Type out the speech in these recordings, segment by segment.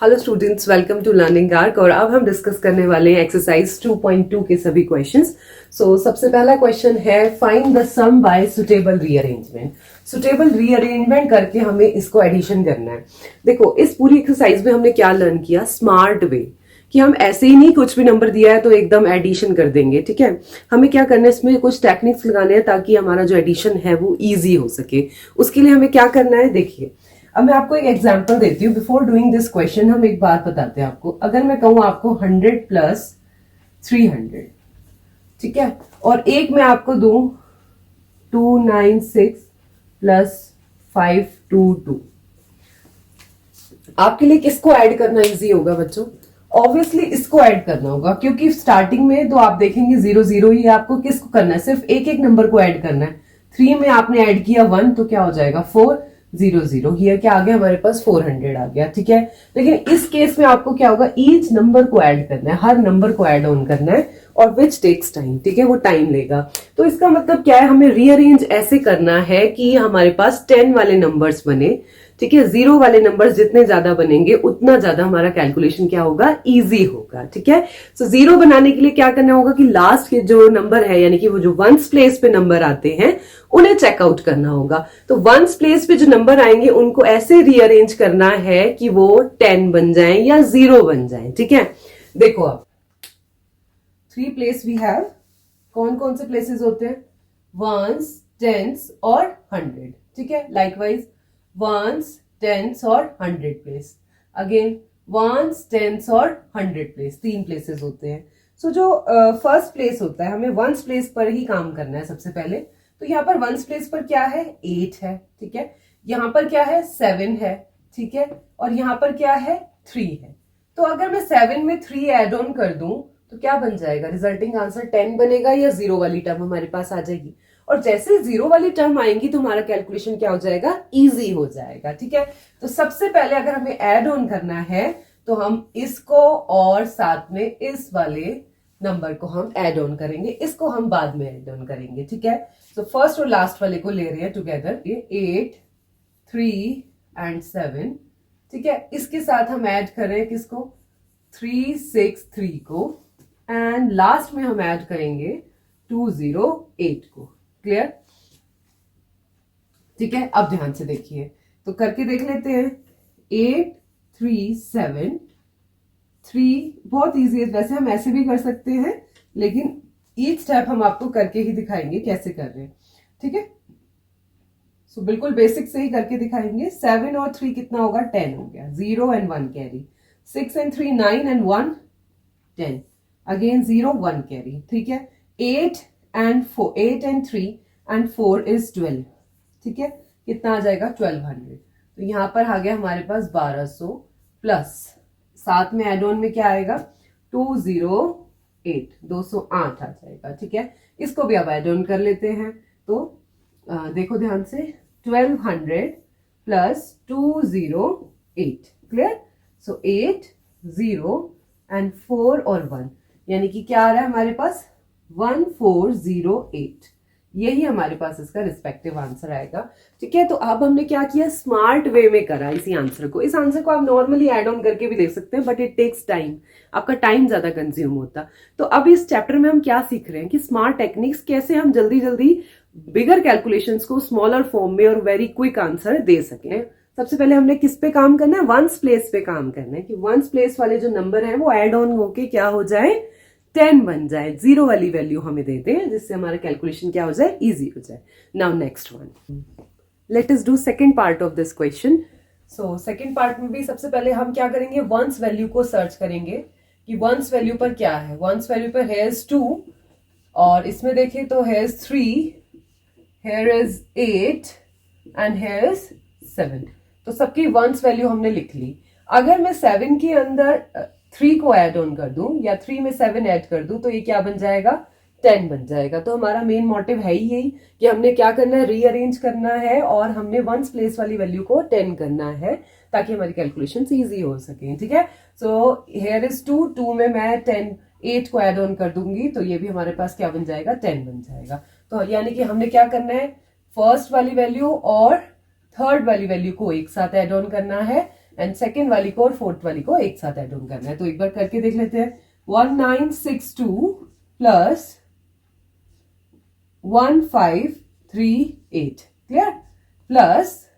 Hello students, welcome to Learning Arc. और अब हम डिस्कस करने वाले हैं एक्सरसाइज 2.2 के सभी क्वेश्चंस। सबसे पहला क्वेश्चन है find the sum by suitable rearrangement. Suitable rearrangement करके हमें इसको एडिशन करना है। देखो, इस पूरी एक्सरसाइज में हमने क्या लर्न किया, स्मार्ट वे, कि हम ऐसे ही नहीं कुछ भी नंबर दिया है तो एकदम एडिशन कर देंगे। ठीक है, हमें क्या करना है, इसमें कुछ टेक्निक्स लगाने हैं ताकि हमारा जो एडिशन है वो इजी हो सके। उसके लिए हमें क्या करना है, देखिए अब मैं आपको एक एग्जांपल देती हूँ। बिफोर डूइंग दिस क्वेश्चन हम एक बात बताते हैं आपको। अगर मैं कहूं आपको 100 प्लस 300, ठीक है, और एक मैं आपको दूं 296 प्लस 522, आपके लिए किसको ऐड करना इजी होगा बच्चों? ऑब्वियसली इसको ऐड करना होगा, क्योंकि स्टार्टिंग में तो आप देखेंगे 0 0 ही। आपको किसको करना है, सिर्फ एक एक नंबर को ऐड करना है। 3 में आपने ऐड किया 1 तो क्या हो जाएगा 4 0 0। हियर क्या आ गया हमारे पास 400 आ गया। ठीक है, लेकिन इस केस में आपको क्या होगा, ईच नंबर को ऐड करना है, हर नंबर को ऐड ऑन करना है, और विच टेक्स टाइम। ठीक है, वो टाइम लेगा। तो इसका मतलब क्या है, हमें रीअरेंज ऐसे करना है कि हमारे पास 10 वाले नंबर्स बने। ठीक है, 0 वाले नंबर्स जितने ज्यादा बनेंगे उतना ज्यादा हमारा कैलकुलेशन क्या होगा, इजी होगा। ठीक है, 0 बनाने के लिए क्या करना होगा कि लास्ट के जो नंबर है, यानी कि वो जो वंस प्लेस पे नंबर आते हैं उन्हें चेकआउट करना होगा। तो वंस प्लेस पे जो नंबर आएंगे उनको ऐसे रीअरेंज करना है कि वो 10 बन जाए या 0 बन जाए। ठीक है, देखो अब 3 प्लेस वी हैव। कौन कौन से प्लेसेस होते हैं, वंस, टेंस और 100। ठीक है, लाइकवाइज वंस, टेंस और 100 प्लेस। अगेन वंस, टेंस और 100 प्लेस, 3 प्लेसेस होते हैं। जो फर्स्ट प्लेस होता है, हमें वंस प्लेस पर ही काम करना है सबसे पहले। तो यहाँ पर वंस प्लेस पर क्या है, 8 है। ठीक है, यहाँ पर क्या है, 7 है। ठीक है, और यहाँ पर क्या है, 3 है। तो अगर मैं 7 में 3 एड ऑन कर दूं तो क्या बन जाएगा, रिजल्टिंग आंसर 10 बनेगा या 0 वाली टर्म हमारे पास आ जाएगी। और जैसे 0 वाली टर्म आएंगी तो हमारा कैलकुलेशन क्या हो जाएगा, इजी हो जाएगा। ठीक है, तो सबसे पहले अगर हमें ऐड ऑन करना है तो हम इसको और साथ में इस वाले नंबर को हम ऐड ऑन करेंगे, इसको हम बाद में ऐड ऑन करेंगे। ठीक है, तो फर्स्ट और लास्ट वाले को ले रहे हैं टुगेदर, ये 8, 3 एंड 7। ठीक है, इसके साथ हम ऐड करें किसको, 3 6 3 को, एंड लास्ट में हम ऐड करेंगे 208 को। क्लियर? ठीक है, अब ध्यान से देखिए, तो करके देख लेते हैं। 8 3 7 3, बहुत इजी है। वैसे हम ऐसे भी कर सकते हैं, लेकिन ईच स्टेप हम आपको करके ही दिखाएंगे कैसे कर रहे हैं। ठीक है, बिल्कुल बेसिक से ही करके दिखाएंगे। 7 और 3 कितना होगा, 10 हो गया। 0 and 1 carry, 6 and 3 9 and 1 10, again 0 1 carry. ठीक है, 8 एंड 3 एंड 4 इज 12। ठीक है, कितना आ जाएगा, 1200। तो यहां पर आ गया हमारे पास 1200 प्लस साथ में एड ऑन में क्या आएगा, 208, 208 आ जाएगा। ठीक है, इसको भी अब एड ऑन कर लेते हैं। तो देखो ध्यान से, 1200 प्लस 208। क्लियर? 8 0 एंड 4 और 1, यानी कि क्या आ रहा है हमारे पास, 1408। यही हमारे पास इसका रिस्पेक्टिव आंसर आएगा। ठीक है, तो अब हमने क्या किया, स्मार्ट वे में करा इसी आंसर को। इस आंसर को आप नॉर्मली ऐड ऑन करके भी देख सकते हैं, बट इट टेक्स टाइम, आपका टाइम ज्यादा कंज्यूम होता। तो अब इस चैप्टर में हम क्या सीख रहे हैं कि स्मार्ट टेक्निक्स, कैसे हम जल्दी जल्दी बिगर कैलकुलेशंस को स्मॉलर फॉर्म में और वेरी क्विक आंसर दे सकें। सबसे पहले हमने किस पे काम करना है, वंस प्लेस पे काम करना है, कि वंस प्लेस वाले जो नंबर है वो एड ऑन होके क्या हो जाए, 10 बन जाए। 0 वाली वैल्यू हमें देते हैं, जिससे हमारा कैलकुलेशन क्या हो जाए, इजी हो जाए। Now next one, let us do second part of this question. Second part में भी सबसे पहले हम क्या करेंगे, वंस वैल्यू को सर्च करेंगे कि वंस वैल्यू पर क्या है। वंस वैल्यू पर है 2, और इसमें देखें तो है 3, here is 8 and here is 7। तो सबकी वंस वैल्यू हमने लिख ली। अगर मैं 7 के अंदर 3 को ऐड ऑन कर दूं या 3 में 7 ऐड कर दूं तो ये क्या बन जाएगा, 10 बन जाएगा। तो हमारा मेन मोटिव है ही यही कि हमने क्या करना है, रीअरेंज करना है, और हमने वंस प्लेस वाली वैल्यू को 10 करना है ताकि हमारी कैलकुलेशन इजी हो सके। ठीक है, सो हियर इज 2 में मैं 8 को ऐड ऑन कर दूंगी तो ये भी हमारे पास क्या बन जाएगा, 10 बन जाएगा। तो यानी कि हमने क्या करना है, फर्स्ट वाली वैल्यू और थर्ड वाली वैल्यू को एक साथ ऐड ऑन करना है, एंड सेकेंड वाली को और फोर्थ वाली को एक साथ ऐड ऑन करना है। तो एक बार करके देख लेते हैं। 1962 प्लस 1538 क्लियर, प्लस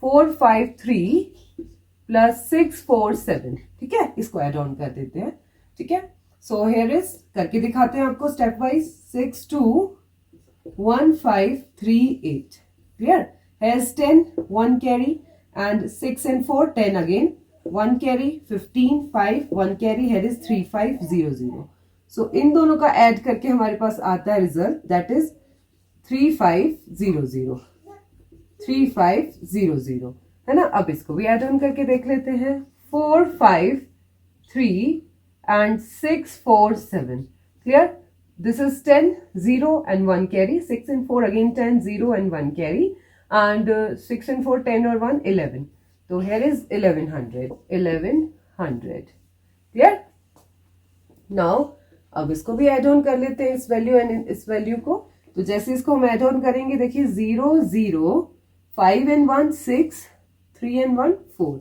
453 प्लस 647, ठीक है, इसको ऐड ऑन कर देते हैं। ठीक है, सो हियर इज, करके दिखाते हैं आपको step wise. 621538 clear, has 10 1 carry and 6 and 4 10 again 1 carry 15 5 1 carry, head is 3500। सो इन दोनों का ऐड करके हमारे पास आता है रिजल्ट, दैट इज 3500 3500 है ना। अब इसको भी ऐड ऑन करके देख लेते हैं। 453 and 647 clear, this is 10 0 and 1 carry, 6 and 4 again 10 0 and 1 carry, and 6 and 4 10 or 1 11, so here is 1100 clear। now अब इसको भी ऐड ऑन कर लेते हैं, इस वैल्यू एंड इस वैल्यू को। तो जैसे इसको हम ऐड ऑन करेंगे, देखिए 0 0 5 and 1 6 3 and 1 4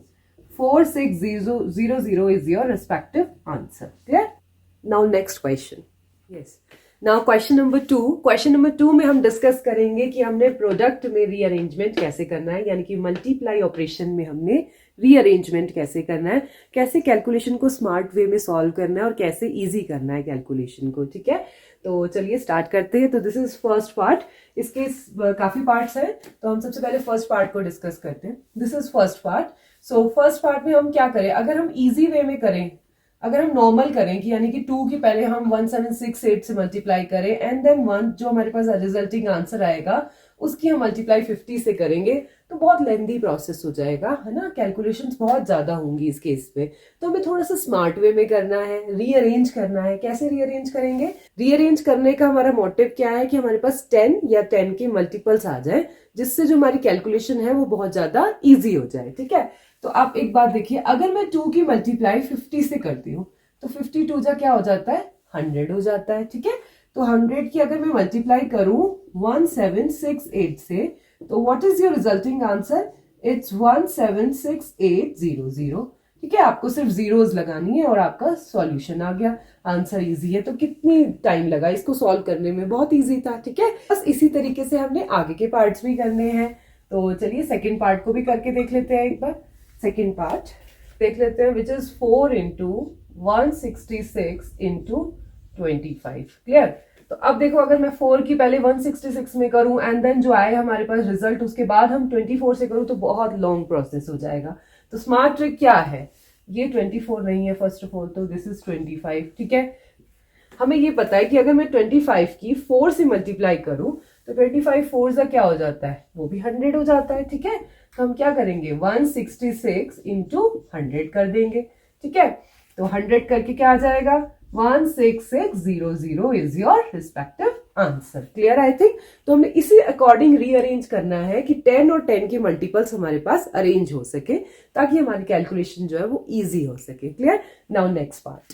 4600 is your respective answer clear। now next question, yes, now question number 2। question number 2 में हम डिस्कस करेंगे कि हमने प्रोडक्ट में रीअरेंजमेंट कैसे करना है, यानी कि मल्टीप्लाई ऑपरेशन में हमने रीअरेंजमेंट कैसे करना है, कैसे कैलकुलेशन को स्मार्ट वे में सॉल्व करना है और कैसे इजी करना है कैलकुलेशन को। ठीक है, तो चलिए स्टार्ट करते हैं। तो दिस इज फर्स्ट पार्ट, इसके काफी पार्ट्स हैं, तो हम सबसे पहले फर्स्ट पार्ट को डिस्कस करते हैं। This is first part. So first part में हम क्या करें, अगर हम इजी वे में करें, अगर हम नॉर्मल करें कि यानी कि 2 की पहले हम 1768 से मल्टीप्लाई करें एंड देन 1 जो हमारे पास रिजल्टिंग आंसर आएगा उसकी हम मल्टीप्लाई 50 से करेंगे, तो बहुत लेंथी प्रोसेस हो जाएगा, है ना, कैलकुलेशंस बहुत ज्यादा होंगी इस केस पे। तो हमें थोड़ा सा स्मार्ट वे में करना है, रीअरेंज करना है। कैसे रीअरेंज करेंगे, रीअरेंज करने का हमारा मोटिव क्या है कि हमारे पास 10 या 10 के मल्टीपल्स आ जाए, जिससे जो हमारी कैलकुलेशन है वो बहुत ज्यादा ईजी हो जाए। ठीक है, तो आप एक बात देखिए, अगर मैं 2 की मल्टीप्लाई 50 से करती हूँ तो 52 जा क्या हो जाता है, 100 हो जाता है। ठीक है, तो 100 की अगर मैं मल्टीप्लाई करूं 1768 से, तो what is your resulting answer, it's 176800। ठीक है, आपको सिर्फ जीरोस लगानी है और आपका सॉल्यूशन आ गया, आंसर इजी है। तो कितनी टाइम लगा इसको सॉल्व करने में, बहुत इजी था। ठीक है, बस इसी तरीके से हमने आगे के पार्ट्स भी करने हैं। तो चलिए सेकेंड पार्ट को भी करके देख लेते हैं एक बार। सेकेंड पार्ट देख लेते हैं, which is 4 into 166 into 25 clear. तो अब देखो, अगर मैं 4 की पहले 166 में करूं एंड देन जो आए हमारे पास रिजल्ट उसके बाद हम 24 से करूं तो बहुत लॉन्ग प्रोसेस हो जाएगा। तो स्मार्ट ट्रिक क्या है, ये 24 नहीं है फर्स्ट ऑफ ऑल, तो दिस इज 25। ठीक है, हमें ये पता है कि अगर मैं 25 की 4 से मल्टीप्लाई करूं तो 25 4 का क्या हो जाता है, वो भी 100 हो जाता है। ठीक है, तो हम क्या करेंगे, 166 into 100 कर देंगे। ठीक है, तो 100 करके क्या आ जाएगा, 16600 is your respective answer. Clear, I think. तो हमें इसी अकॉर्डिंग रीअरेंज करना है कि 10 और 10 के मल्टीपल्स हमारे पास अरेंज हो सके, ताकि हमारी कैलकुलेशन जो है वो इजी हो सके। Clear, now next part.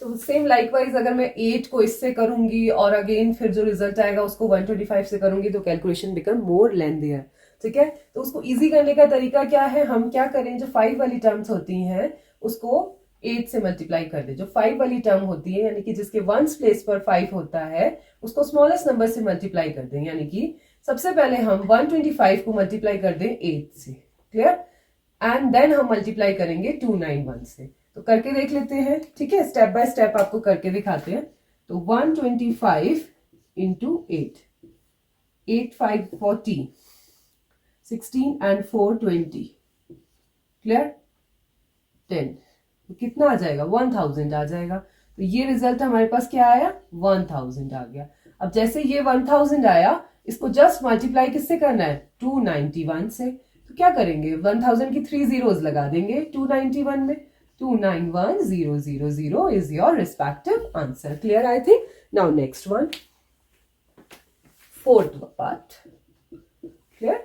तो सेम लाइकवाइज अगर मैं 8 को इससे करूंगी और अगेन फिर जो रिजल्ट आएगा उसको 125 से करूंगी, तो कैलकुलेशन बिकम मोर लेंथियर। ठीक है, तो उसको इजी करने का तरीका क्या है, हम क्या करें, जो 5 वाली टर्म्स होती हैं उसको 8 से मल्टीप्लाई कर दे। जो 5 वाली टर्म होती है, यानी कि जिसके वंस प्लेस पर 5 होता है, उसको स्मॉलेस्ट नंबर से मल्टीप्लाई कर दें। यानी कि सबसे पहले हम 125 को मल्टीप्लाई कर दें 8 से। क्लियर, एंड देन हम मल्टीप्लाई करेंगे 291 से। तो करके देख लेते हैं। ठीक है, स्टेप बाय स्टेप आपको करके दिखाते हैं। तो 125 into 8, 8 5 40, 16 and 4 20, क्लियर, 10, तो कितना आ जाएगा, 1000 आ जाएगा। तो ये रिजल्ट हमारे पास क्या आया, 1000 आ गया। अब जैसे ये 1000 आया, इसको जस्ट मल्टीप्लाई किससे करना है, 291 से। तो क्या करेंगे, 1000 की 3 zeros लगा देंगे 291 में, 291000 is your respective answer. Clear, I think. Now next one, fourth part. Clear?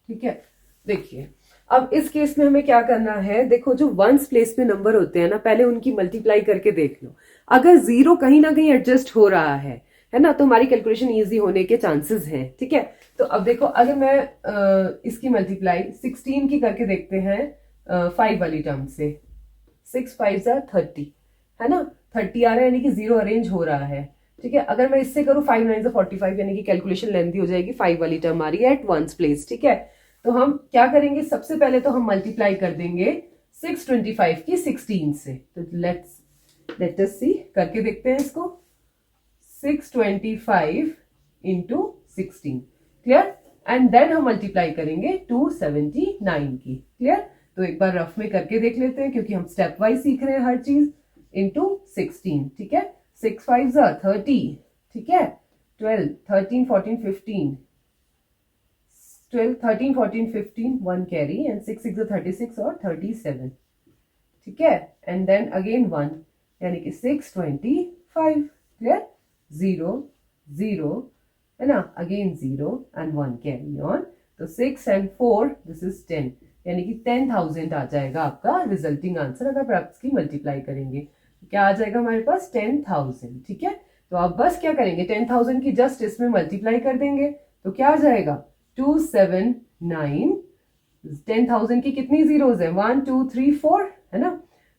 ठीक है, देखिए अब इस केस में हमें क्या करना है, देखो जो वंस प्लेस में नंबर होते हैं ना, पहले उनकी मल्टीप्लाई करके देख लो। अगर जीरो कहीं ना कहीं एडजस्ट हो रहा है ना, तो हमारी कैलकुलेशन इजी होने के चांसेस हैं। ठीक है, तो अब देखो अगर मैं इसकी मल्टीप्लाई 16 की करके देखते हैं 5 वाली टर्म से, 6 5 30 है ना, 30 आ रहा है यानी कि 0 अरेंज हो रहा है। ठीक है, अगर मैं इससे करूँ 5 9 45 यानी कि कैलकुलेशन लेंथी हो जाएगी, 5 वाली टर्म आ रही है एट वंस प्लेस। ठीक है, तो हम क्या करेंगे, सबसे पहले तो हम मल्टीप्लाई कर देंगे 625 की 16 से। तो लेट अस सी, करके देखते हैं इसको। 625 इंटू 16, क्लियर, एंड देन हम मल्टीप्लाई करेंगे 279 की, क्लियर। तो एक बार रफ में करके देख लेते हैं क्योंकि हम स्टेप वाइज सीख रहे हैं हर चीज। इंटू 16, ठीक है, 6 5 30, ठीक है, 12 13 14 15, 12 13 14 15 1 कैरी एंड 6 6 36 और 37, ठीक है, एंड देन अगेन 1 यानी कि 625, क्लियर, 0 0 है ना, अगेन 0 एंड 1 कैरी ऑन। तो 6 and 4 दिस इज 10 यानी कि 10,000 आ जाएगा आपका रिजल्टिंग आंसर। अगर आप इसकी मल्टीप्लाई करेंगे तो क्या आ जाएगा हमारे पास 10,000। ठीक है, तो आप बस क्या करेंगे, 10,000 की जस्ट इसमें मल्टीप्लाई कर देंगे तो क्या आ जाएगा 279। 10,000 की कितनी जीरोज है, 1 2 3 4 है ना,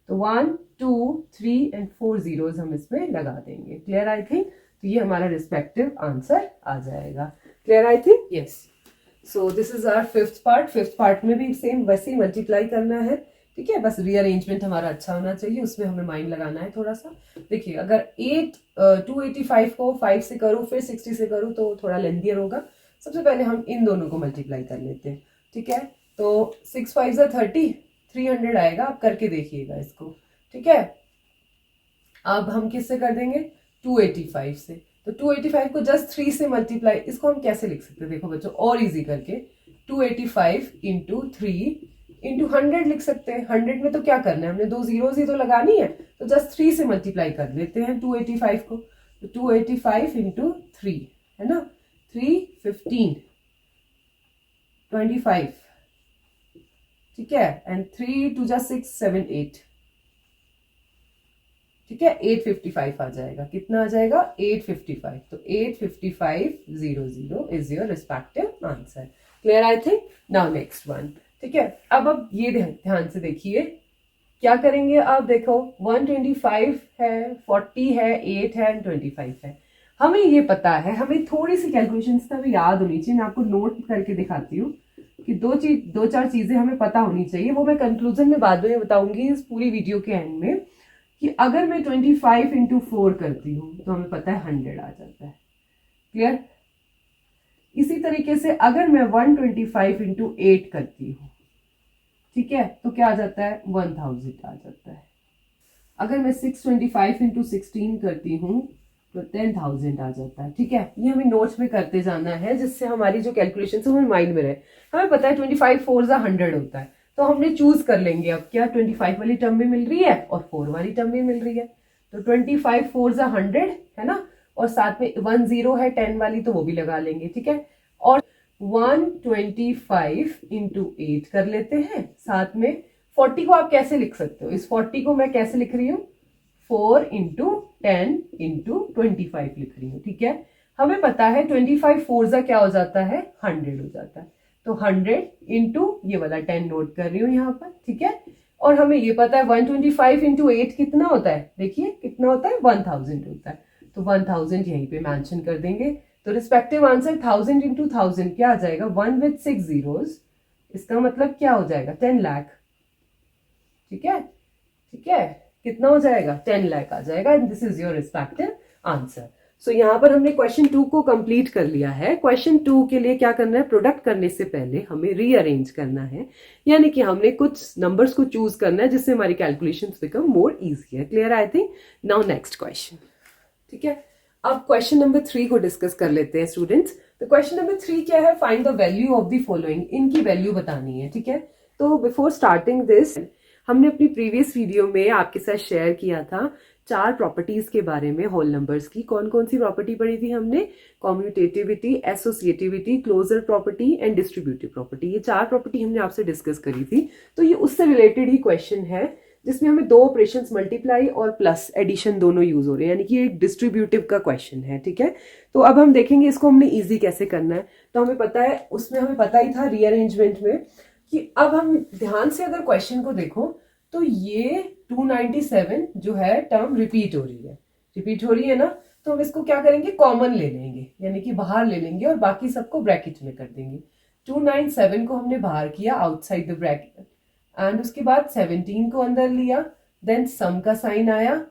तो 1 2 3 and 4 जीरोज हम इसमें लगा देंगे। क्लियर आई थिंक, तो ये हमारा रिस्पेक्टिव आंसर आ जाएगा। Clear I think, yes. So this is our fifth part. Fifth part में भी सेम वैसे ही मल्टीप्लाई करना है। ठीक है, बस रीअरेंजमेंट हमारा अच्छा होना चाहिए, उसमें हमें माइंड लगाना है थोड़ा सा। देखिए अगर 285 को 5 से करूँ फिर 60 से करूँ तो थोड़ा लेंथियर होगा। सबसे पहले हम इन दोनों को मल्टीप्लाई कर लेते हैं। ठीक है, तो 6 5 30, 300 आएगा। आप करके देखिएगा इसको। ठीक है, अब हम किससे कर देंगे, 285 से। तो 285 को जस्ट 3 से मल्टीप्लाई, इसको हम कैसे लिख सकते हैं, देखो बच्चों और इजी करके, 285 इंटू 3 इंटू 100 लिख सकते हैं। 100 में तो क्या करना है, हमने 2 जीरोज ही तो लगानी है, तो जस्ट 3 से मल्टीप्लाई कर लेते हैं 285 को। तो 285 इंटू 3 है ना, 3 15 25, ठीक है, एंड 3 2 जा 6 7 8, ठीक है, 855 आ जाएगा। कितना आ जाएगा, 855। तो 85500 is your respective answer. Clear I think. Now next one. ठीक है, अब ये ध्यान से देखिए क्या करेंगे। अब देखो 125 है, 40 है, 8 है एंड 25 है। हमें ये पता है, हमें थोड़ी सी कैलकुलेशंस तो याद होनी चाहिए। मैं आपको नोट करके दिखाती हूँ कि दो चार चीजें हमें पता होनी चाहिए। वो मैं कंक्लूजन में बाद में बताऊंगी इस पूरी वीडियो के एंड में, कि अगर मैं 25 इंटू 4 करती हूँ तो हमें पता है 100 आ जाता है। क्लियर। इसी तरीके से अगर मैं 125 इंटू 8 करती हूँ, ठीक है, तो क्या आ जाता है, 1000 आ जाता है। अगर मैं 625 इंटू 16 करती हूँ तो 10,000 आ जाता है। ठीक है, ये हमें नोट्स में करते जाना है जिससे हमारी जो कैलकुलेशन है हमें माइंड में रहे। हमें पता है 25 4 100 होता है, तो हमने चूज कर लेंगे अब क्या 25 वाली टर्म भी मिल रही है और 4 वाली टर्म भी मिल रही है। तो 25 4 100 है ना, और साथ में 1 0 है 10 वाली, तो वो भी लगा लेंगे। ठीक है, और 125 इंटू 8 कर लेते हैं। साथ में 40 को आप कैसे लिख सकते हो, इस 40 को मैं कैसे लिख रही हूँ, 4 इंटू 10 इंटू 25 लिख रही हूँ। ठीक है, हमें पता है 25 4 क्या हो जाता है, 100 हो जाता है। तो 100 इंटू ये वाला 10 नोट कर रही हूँ यहाँ पर। ठीक है, और हमें ये पता है 125 इंटू 8 कितना होता है, देखिए कितना होता है, 1000 होता है। तो 1000 यहीं पे मेंशन कर देंगे। तो रिस्पेक्टिव आंसर 1000 इंटू 1000 क्या आ जाएगा, 1 with 6 zeros। इसका मतलब क्या हो जाएगा, 10 लाख। ठीक है, ठीक है, कितना हो जाएगा, 10 लाख आ जाएगा। And this is your respective answer. So यहाँ पर हमने क्वेश्चन 2 को कंप्लीट कर लिया है। क्वेश्चन 2 के लिए क्या करना है, प्रोडक्ट करने से पहले हमें रीअरेंज करना है, यानी कि हमने कुछ नंबर्स को चूज करना है जिससे हमारी कैलकुलेशंस बिकम मोर इजी है। Clear I think. Now next question. ठीक है, अब क्वेश्चन नंबर 3 को डिस्कस कर लेते हैं स्टूडेंट्स। तो क्वेश्चन नंबर 3 क्या है, find the value of the following. इनकी वैल्यू बतानी है। ठीक है, तो बिफोर स्टार्टिंग दिस, हमने अपनी प्रीवियस वीडियो में आपके साथ शेयर किया था 4 प्रॉपर्टीज के बारे में होल नंबर्स की। कौन कौन सी प्रॉपर्टी पढ़ी थी हमने, commutativity, associativity, closure property and distributive property. ये 4 प्रॉपर्टी हमने आपसे डिस्कस करी थी। तो ये उससे रिलेटेड ही क्वेश्चन है जिसमें हमें दो ऑपरेशंस मल्टीप्लाई और प्लस एडिशन दोनों यूज हो रहे हैं, यानी कि एक डिस्ट्रीब्यूटिव का क्वेश्चन है, ठीक है। तो अब हम देखेंगे इसको हमने इजी कैसे करना है। तो हमें पता है, उसमें हमें पता ही था रीअरेंजमेंट में कि अब हम ध्यान से अगर क्वेश्चन को देखो तो ये 297 जो है टर्म रिपीट हो रही है ना, तो हम इसको क्या करेंगे, कॉमन ले लेंगे, यानी कि बाहर ले लेंगे और बाकी सबको ब्रैकेट में कर देंगे। 297 को हमने बाहर किया आउटसाइड द ब्रैकेट एंड उसके बाद 17 को अंदर लिया, देन सम का साइन आया,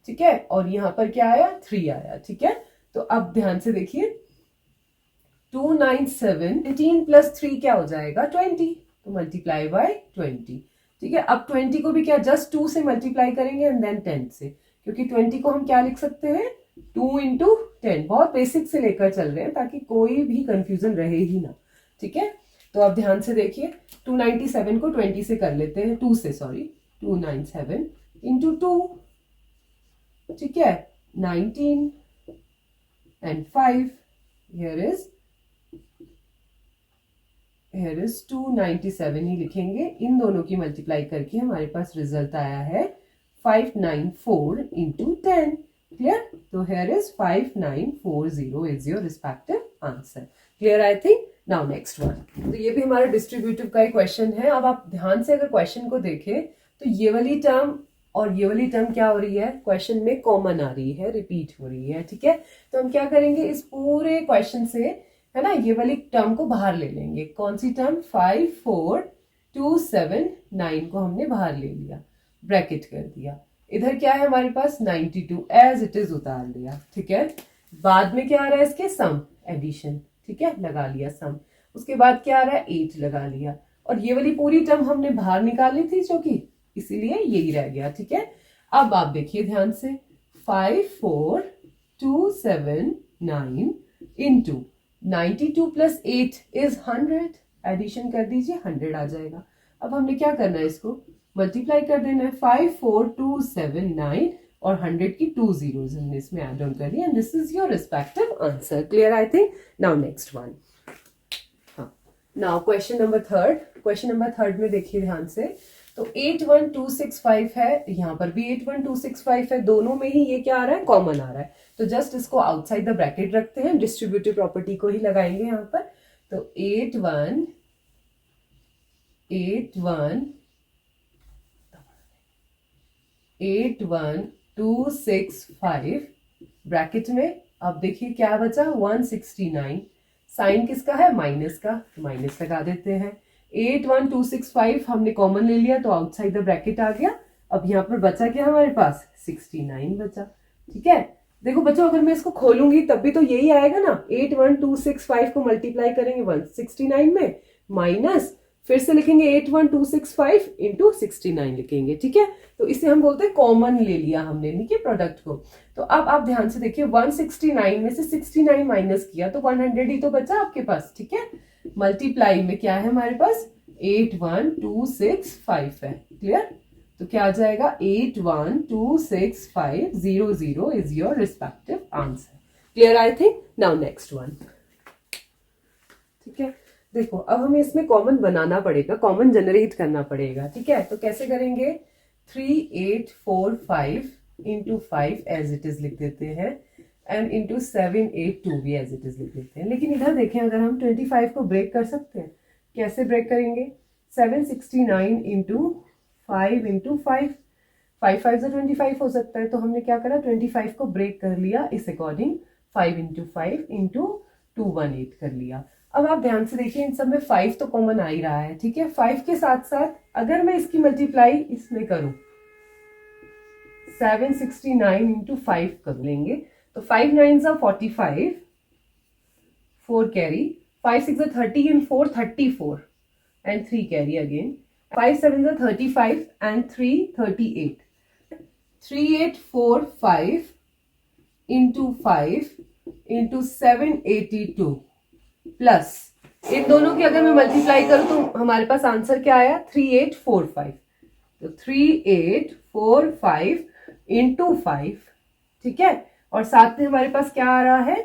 ठीक है, और यहां पर क्या आया, 3 आया, ठीक है। तो अब ध्यान से देखिए 297 18 प्लस 3 क्या हो जाएगा 20, तो मल्टीप्लाई बाय 20, ठीक है। अब 20 को भी क्या जस्ट 2 से मल्टीप्लाई करेंगे एंड देन 10 से, क्योंकि 20 को हम क्या लिख सकते हैं 2 इंटू 10, बहुत बेसिक से लेकर चल रहे हैं ताकि कोई भी कंफ्यूजन रहे ही ना, ठीक है। तो अब ध्यान से देखिए 297 को 20 से कर लेते हैं, 2 से, सॉरी, 297 इंटू 2, ठीक है, 19 एंड 5, here is 297 ही लिखेंगे, इन दोनों की मल्टीप्लाई करके हमारे पास रिजल्ट आया है 594 इंटू 10, क्लियर। तो here is 5940 is your respective answer, clear I think। Now next one, तो ये भी हमारा डिस्ट्रीब्यूटिव का ही क्वेश्चन है। अब आप ध्यान से अगर क्वेश्चन को देखें तो ये वाली टर्म और ये वाली टर्म क्या हो रही है, क्वेश्चन में कॉमन आ रही है, रिपीट हो रही है, ठीक है। तो हम क्या करेंगे, इस पूरे क्वेश्चन से, है ना, ये वाली टर्म को बाहर ले लेंगे। कौन सी टर्म, 54279 को हमने बाहर ले लिया, ब्रैकेट कर दिया। इधर क्या है हमारे पास 92 एज इट इज उतार लिया, ठीक है। बाद में क्या आ रहा है इसके, सम, एडिशन, ठीक है, लगा लिया सम। उसके बाद क्या आ रहा है 8 लगा लिया, और ये वाली पूरी टर्म हमने बाहर निकाली थी जो कि इसीलिए यही रह गया, ठीक है। अब आप देखिए ध्यान से 54279 इंटू 92 प्लस 8 इज 100, एडिशन कर दीजिए 100 आ जाएगा। अब हमने क्या करना है, इसको मल्टीप्लाई कर देना है, 54279 और 100 की 2 zeros हमने इसमें ऐड ऑन कर दिया, and this is your respective answer, clear I think. Now next one, हाँ, now question number third. Question number third में देखिए ध्यान से, तो 81265 है, यहां पर भी 81265 है, दोनों में ही ये क्या आ रहा है, कॉमन आ रहा है। तो जस्ट इसको आउटसाइड द ब्रैकेट रखते हैं, डिस्ट्रीब्यूटिव प्रॉपर्टी को ही लगाएंगे यहां पर। तो 81265 ब्रैकेट में, अब देखिए क्या बचा 169, साइन किसका है, माइनस का, माइनस लगा देते हैं। 81265 हमने कॉमन ले लिया तो आउटसाइड द ब्रैकेट आ गया। अब यहाँ पर बचा क्या हमारे पास, 69 बचा, ठीक है। देखो बच्चों, अगर मैं इसको खोलूंगी तब भी तो यही आएगा ना, 81265 को मल्टीप्लाई करेंगे 169 में, माइनस फिर से लिखेंगे 81265 इंटू 69 लिखेंगे, ठीक है। तो इसे हम बोलते हैं कॉमन ले लिया हमने, ठीक है, प्रोडक्ट को। तो अब आप ध्यान से देखिए 169 में से 69 माइनस किया तो 100 ही तो बचा आपके पास, ठीक है। मल्टीप्लाई में क्या है हमारे पास, 81265 है, क्लियर। तो क्या आ जाएगा 8126500 is your respective answer, clear I think. Now next one, ठीक है। देखो अब हमें इसमें कॉमन बनाना पड़ेगा, कॉमन जनरेट करना पड़ेगा, ठीक है। तो कैसे करेंगे, 3845 इंटू 5 एज इट इज लिख देते हैं, एंड इंटू 782 भी एज इट इज लिख देते हैं। लेकिन इधर देखें, अगर हम 25 को ब्रेक कर सकते हैं, कैसे ब्रेक करेंगे, 769 इंटू 5 इंटू 5, 5 5 से 25 हो सकता है, तो हमने क्या करा 25 को ब्रेक कर लिया इस अकॉर्डिंग, 5 इंटू 5 इंटू 218 कर लिया। अब आप ध्यान से देखिए, इन सब में 5 तो कॉमन आ ही रहा है, ठीक है। 5 के साथ साथ अगर मैं इसकी मल्टीप्लाई इसमें करूं, 769 इंटू 5 कर लेंगे, तो 5 9s are 45, 4 carry, 5 6 are 30 and 4 34 and 3 carry again, 5 7s are 35 and 3 38, 3845 into 5 into 782 plus इन दोनों की अगर मैं मल्टीप्लाई करूं तो हमारे पास आंसर क्या आया, 3845। तो 3845 इंटू 5, ठीक है, और साथ में हमारे पास क्या आ रहा है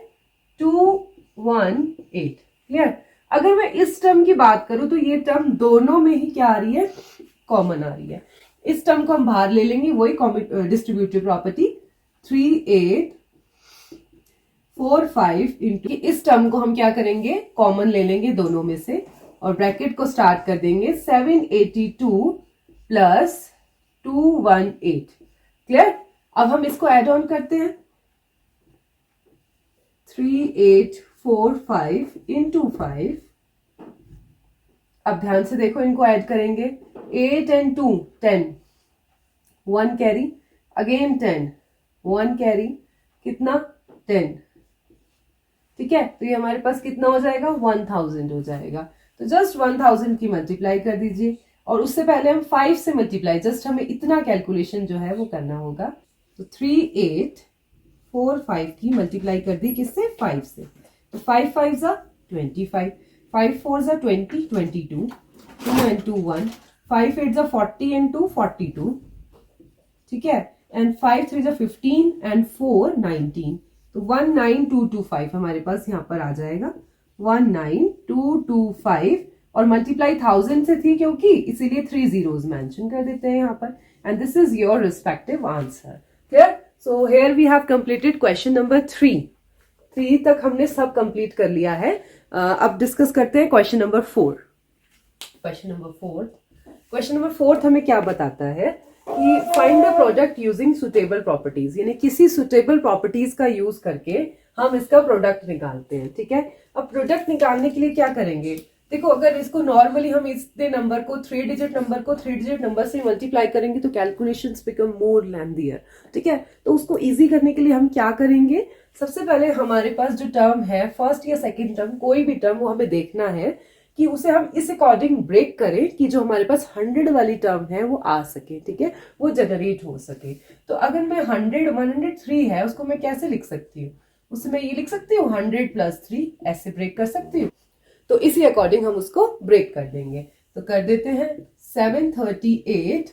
218, क्लियर। अगर मैं इस टर्म की बात करूं तो ये टर्म दोनों में ही क्या आ रही है, कॉमन आ रही है। इस टर्म को हम बाहर ले लेंगे, वही डिस्ट्रीब्यूटिव प्रॉपर्टी 3845 इंटू, इस टर्म को हम क्या करेंगे, कॉमन ले लेंगे दोनों में से और ब्रैकेट को स्टार्ट कर देंगे 782 प्लस 218। क्लियर? अब हम इसको ऐड ऑन करते हैं 3845 इंटू 5। अब ध्यान से देखो, इनको ऐड करेंगे 8 and 2 10, 1 कैरी, अगेन 10, 1 कैरी, कितना 10। ठीक है, तो ये हमारे पास कितना हो जाएगा 1000 हो जाएगा। तो जस्ट 1000 की मल्टीप्लाई कर दीजिए और उससे पहले हम 5 से मल्टीप्लाई, जस्ट हमें इतना कैलकुलेशन जो है वो करना होगा। तो 3845 की मल्टीप्लाई कर दी किससे, 5 से। तो 5 5 25, 5 4 20 22, 2 and 2 1, 5 8 40 and 2 42। ठीक है, एंड 5 3 15 एंड 4 19। तो 19225 हमारे पास यहाँ पर आ जाएगा, 19225 और मल्टीप्लाई 1000 से थी क्योंकि, इसीलिए 3 zeros मेंशन कर देते हैं यहाँ पर। And this is your respective answer. Clear? So here we have completed question number 3 तक हमने सब कंप्लीट कर लिया है। अब डिस्कस करते हैं क्वेश्चन नंबर 4। क्वेश्चन नंबर 4 हमें क्या बताता है कि find the product using suitable properties, यानी किसी सुटेबल प्रॉपर्टीज का यूज करके हम इसका प्रोडक्ट निकालते हैं। ठीक है, अब प्रोडक्ट निकालने के लिए क्या करेंगे, देखो अगर इसको नॉर्मली हम इस नंबर को 3 डिजिट नंबर से मल्टीप्लाई करेंगे तो कैलकुलेशंस बिकम मोर लेंथियर। ठीक है, तो उसको इजी करने के लिए हम क्या करेंगे, सबसे पहले हमारे पास जो टर्म है, फर्स्ट या सेकंड टर्म, कोई भी टर्म, वो हमें देखना है कि उसे हम इस अकॉर्डिंग ब्रेक करें कि जो हमारे पास 100 वाली टर्म है वो आ सके। ठीक है, वो जनरेट हो सके। तो अगर मैं 103 है उसको मैं कैसे लिख सकती हूँ, उससे मैं ये लिख सकती हूँ 100 + 3, ऐसे ब्रेक कर सकती हूँ। तो इसी अकॉर्डिंग हम उसको ब्रेक कर देंगे। तो कर देते हैं 738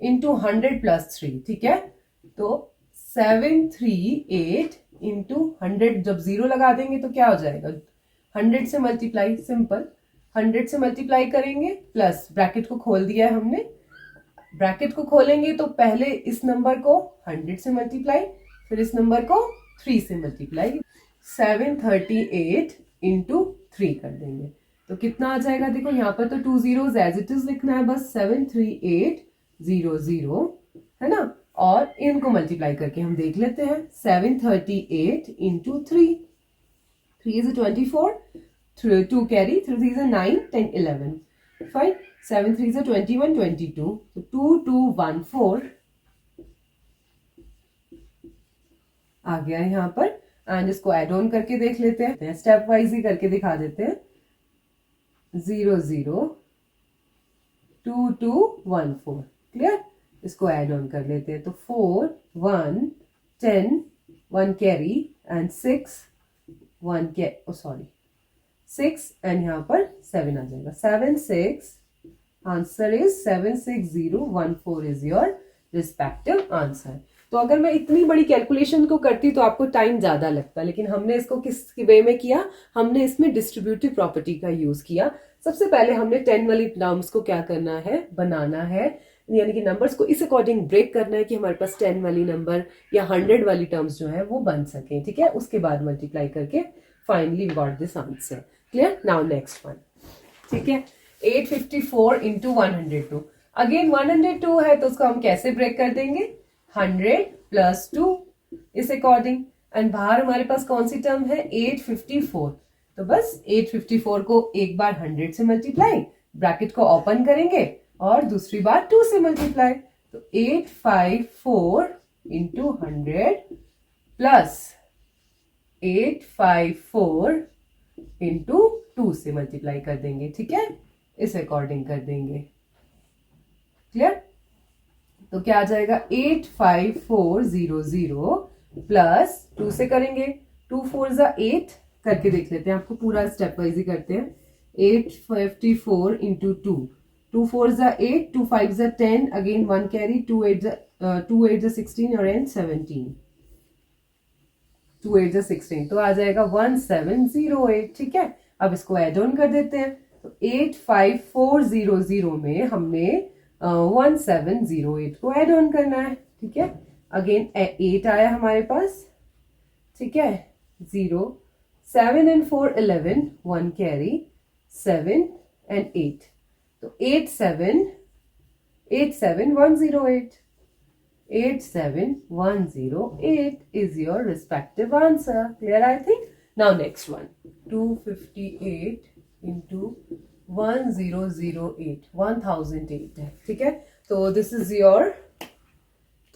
इंटू 100 + 3। ठीक है, तो 738 इंटू 100, जब 0 लगा देंगे तो क्या हो जाएगा, 100 से मल्टीप्लाई, सिंपल 100 से मल्टीप्लाई करेंगे, प्लस ब्रैकेट को खोल दिया है हमने। ब्रैकेट को खोलेंगे तो पहले इस नंबर को 100 से मल्टीप्लाई, फिर इस नंबर को 3 से मल्टीप्लाई, 738 इंटू 3 कर देंगे। तो कितना आ जाएगा, देखो यहाँ पर तो 2 zeros एज इट इज लिखना है बस, 73800 है ना, और इनको मल्टीप्लाई करके हम देख लेते हैं 738 into 3, 3 is 24, 2 carry, 3 is 9, 10 11, fine, 7 3 is 21 22, तो 2214 आ गया है यहाँ पर। एंड इसको एड ऑन करके देख लेते हैं, स्टेप वाइज ही करके दिखा देते हैं। 0 0 2 2 1 4, क्लियर? इसको एड ऑन कर लेते हैं, तो 4 1 10 1 कैरी एंड 6 6 एंड यहाँ पर 7 आ जाएगा, 7 6, answer is 76014 is your respective answer. तो अगर मैं इतनी बड़ी कैलकुलेशन को करती तो आपको टाइम ज्यादा लगता, लेकिन हमने इसको किस वे में किया, हमने इसमें डिस्ट्रीब्यूटिव प्रॉपर्टी का यूज किया। सबसे पहले हमने 10 वाली टर्म्स को क्या करना है, बनाना है, यानी कि नंबर्स को इस अकॉर्डिंग ब्रेक करना है कि हमारे पास 10 वाली नंबर या 100 वाली टर्म्स जो है वो बन सके। ठीक है, उसके बाद मल्टीप्लाई करके finally got this answer. Clear? Now next one. ठीक है, 854 इंटू 102, अगेन 102 है तो उसको हम कैसे ब्रेक कर देंगे, 100 + 2 इस अकॉर्डिंग। एंड बाहर हमारे पास कौन सी टर्म है, 854, तो बस 854 को एक बार 100 से मल्टीप्लाई, ब्रैकेट को ओपन करेंगे और दूसरी बार 2 से मल्टीप्लाई, तो 854 इंटू 100 प्लस 854 इंटू 2 से मल्टीप्लाई कर देंगे। ठीक है, इस अकॉर्डिंग कर देंगे। क्लियर? तो क्या आ जाएगा, 85400 प्लस 2 से करेंगे, 2 4 8 करके देख लेते हैं, आपको पूरा स्टेप वाइज ही करते हैं। 854 इंटू 2, 2 4 8, 2 5 10, अगेन 1 कैरी, 2 8 16 और एंड 17, 2 8 16, तो आ जाएगा 1708। ठीक है, अब इसको एड ऑन कर देते हैं। तो 85400 में हमने 1708 को ऐड ऑन करना है, ठीक है। अगेन 8 आया हमारे पास, ठीक है, 0, 7 and 4 11, 1 कैरी, 7 and 8, तो 87108, 87108 is your respective answer. Clear, I think. Now next one, 258 into 1008, 1008 है, ठीक है। तो this is your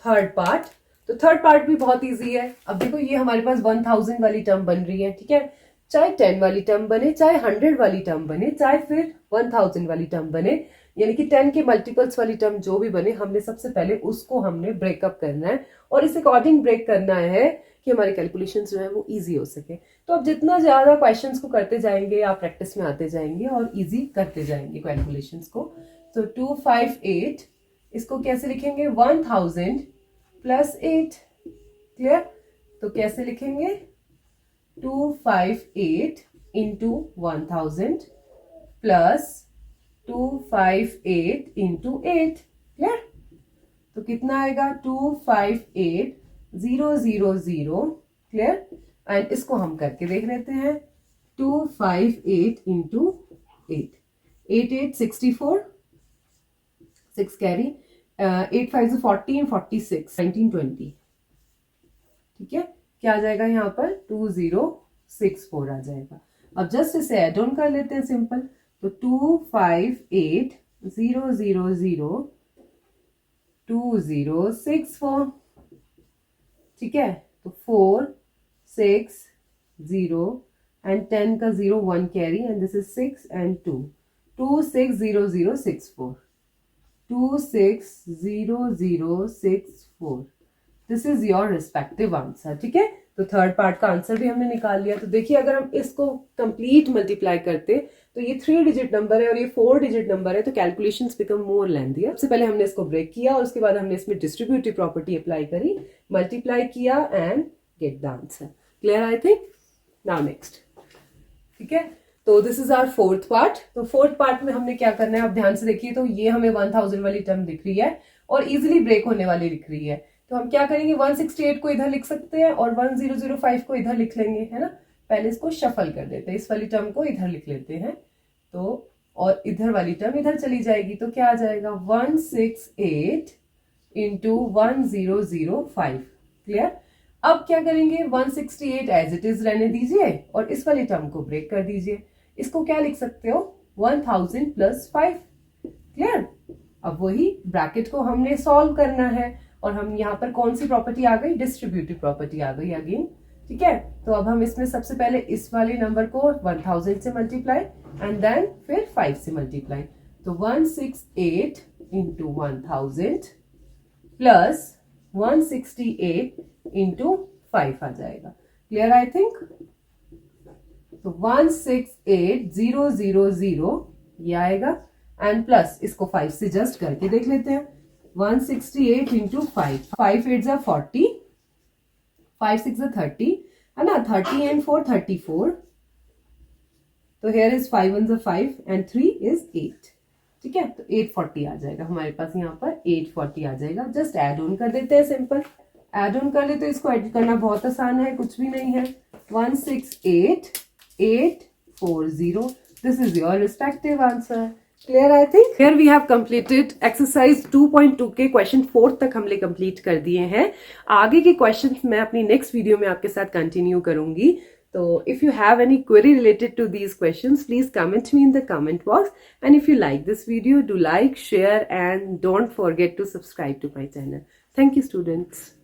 third part. तो थर्ड पार्ट भी बहुत इजी है। अब देखो ये हमारे पास 1000 वाली टर्म बन रही है, ठीक है। चाहे 10 वाली टर्म बने, चाहे 100 वाली टर्म बने, चाहे फिर 1000 वाली टर्म बने, यानी कि 10 के मल्टीपल्स वाली टर्म जो भी बने, हमने सबसे पहले उसको हमने ब्रेकअप करना है और इस अकॉर्डिंग ब्रेक करना है कि हमारे कैलकुलेशंस जो है वो इजी हो सके। तो अब जितना ज्यादा क्वेश्चंस को करते जाएंगे आप प्रैक्टिस में आते जाएंगे और इजी करते जाएंगे कैलकुलेशंस को। तो 258 इसको कैसे लिखेंगे, 1000 प्लस 8, क्लियर। तो कैसे लिखेंगे, 258 इंटू 1000 प्लस 258 इंटू 8, क्लियर। तो कितना आएगा, 258000, क्लियर। एंड इसको हम करके देख लेते हैं, 258 इंटू 8, 8 8 64, 6 कैरी, 8 5 40, 46, 19 20, ठीक है। क्या आ जाएगा यहाँ पर, 2064 आ जाएगा। अब जस्ट इसे एड ऑन कर लेते हैं सिंपल। तो 258000 2064, ठीक है। तो 4 6 0 एंड 10 का 0 1 carry and this is 6 and 2, 260064, 260064, this is your respective answer, ठीक है। तो थर्ड पार्ट का आंसर भी हमने निकाल लिया। तो देखिए अगर हम इसको कंप्लीट मल्टीप्लाई करते तो ये 3 डिजिट नंबर है और ये 4 डिजिट नंबर है, तो कैलकुलेशंस बिकम मोर लेंथी। सबसे पहले हमने इसको ब्रेक किया और उसके बाद हमने इसमें डिस्ट्रीब्यूटिव प्रॉपर्टी अप्लाई करी, मल्टीप्लाई किया and get the answer. Clear, I think. Now next, ठीक है। तो this is our fourth part. तो फोर्थ पार्ट में हमने क्या करना है, आप ध्यान से देखिए। तो ये हमें 1000 वाली टर्म दिख रही है और इजिली ब्रेक होने वाली दिख रही है। तो हम क्या करेंगे, 168 को इधर लिख सकते हैं और 1005 को इधर लिख लेंगे, है ना। पहले इसको शफल कर देते हैं, इस वाली टर्म को इधर लिख लेते हैं, तो और इधर वाली टर्म इधर चली जाएगी। तो क्या आ जाएगा, 168 इंटू 1005, क्लियर। अब क्या करेंगे, 168 एज इट इज रहने दीजिए और इस वाली टर्म को ब्रेक कर दीजिए। इसको क्या लिख सकते हो, 1000 प्लस 5, क्लियर। अब वही ब्रैकेट को हमने सॉल्व करना है और हम यहाँ पर कौन सी प्रॉपर्टी आ गई, डिस्ट्रीब्यूटिव प्रॉपर्टी आ गई अगेन, ठीक है। तो अब हम इसमें सबसे पहले इस वाले नंबर को 1000 से मल्टीप्लाई एंड देन फिर 5 से मल्टीप्लाई। तो 168 इंटू 1000 प्लस 168 इंटू 5 आ जाएगा। Clear, I think. तो 168000 ये आएगा एंड प्लस इसको 5 से जस्ट करके देख लेते हैं। 168 इंटू 5, 5 8 जा 40, 5 6 जा 30, है ना। 30 and 4 34, तो here is 5 1 जा 5 and 3 is 8, ठीक है। तो 840 आ जाएगा हमारे पास, यहाँ पर 840 आ जाएगा। जस्ट एड ऑन कर देते हैं, सिंपल एड ऑन कर ले। तो इसको एडिट करना बहुत आसान है, कुछ भी नहीं है। 168840, this is your respective answer. Clear, I think. Here we have completed exercise 2.2 के क्वेश्चन 4 तक हमने कंप्लीट कर दिए हैं। आगे के क्वेश्चंस मैं अपनी नेक्स्ट वीडियो में आपके साथ कंटिन्यू करूंगी। तो if you have any query related to these questions, please comment me in the comment box and if you like this video, do like, share and don't forget to subscribe to my channel. Thank you students.